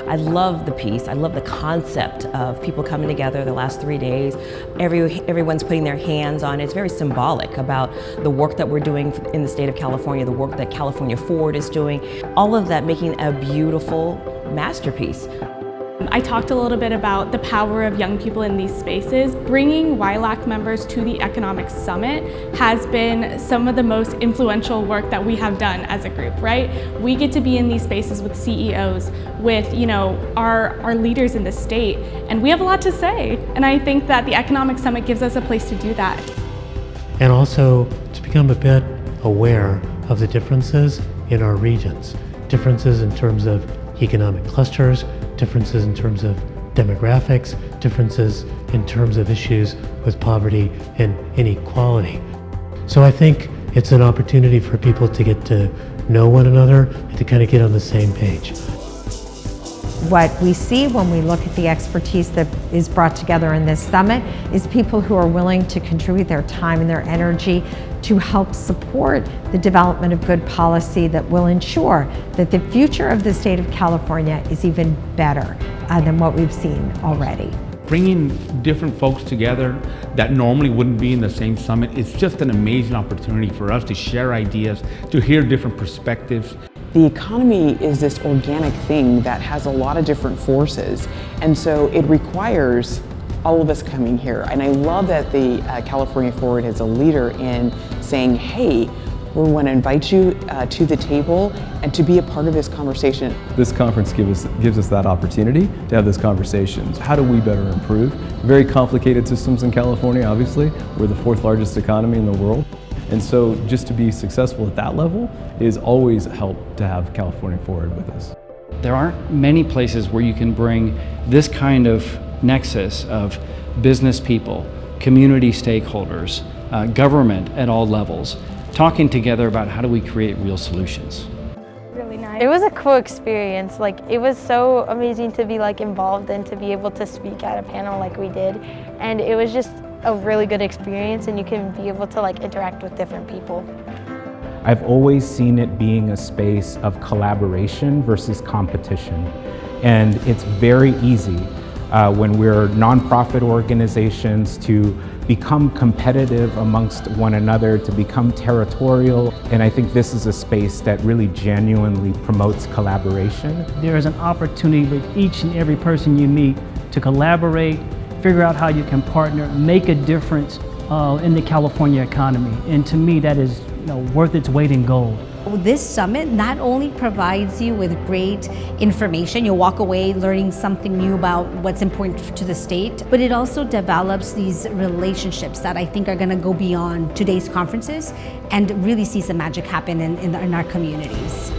I love the piece. I love the concept of people coming together the last 3 days. Everyone's putting their hands on it. It's very symbolic about the work that we're doing in the state of California, the work that California Forward is doing, all of that making a beautiful masterpiece. I talked a little bit about the power of young people in these spaces. Bringing YLAC members to the Economic Summit has been some of the most influential work that we have done as a group, right? We get to be in these spaces with CEOs, with our leaders in the state, and we have a lot to say. And I think that the Economic Summit gives us a place to do that. And also to become a bit aware of the differences in our regions, differences in terms of economic clusters, differences in terms of demographics, differences in terms of issues with poverty and inequality. So I think it's an opportunity for people to get to know one another and to kind of get on the same page. What we see when we look at the expertise that is brought together in this summit is people who are willing to contribute their time and their energy to help support the development of good policy that will ensure that the future of the state of California is even better than what we've seen already. Bringing different folks together that normally wouldn't be in the same summit is just an amazing opportunity for us to share ideas, to hear different perspectives. The economy is this organic thing that has a lot of different forces, and so it requires all of us coming here. And I love that the California Forward is a leader in saying, hey, we want to invite you to the table and to be a part of this conversation. This conference gives us that opportunity to have those conversations. How do we better improve? Very complicated systems in California, obviously. We're the fourth largest economy in the world. And so just to be successful at that level is always help to have California Forward with us. There aren't many places where you can bring this kind of nexus of business people, community stakeholders, government at all levels, talking together about how do we create real solutions. Really nice. It was a cool experience. It was so amazing to be involved and to be able to speak at a panel like we did. And it was just a really good experience, and you can be able to interact with different people. I've always seen it being a space of collaboration versus competition. And it's very easy when we're nonprofit organizations to become competitive amongst one another, to become territorial. And I think this is a space that really genuinely promotes collaboration. There is an opportunity with each and every person you meet to collaborate, figure out how you can partner, make a difference in the California economy. And to me, that is worth its weight in gold. This summit not only provides you with great information, you'll walk away learning something new about what's important to the state, but it also develops these relationships that I think are going to go beyond today's conferences and really see some magic happen in our communities.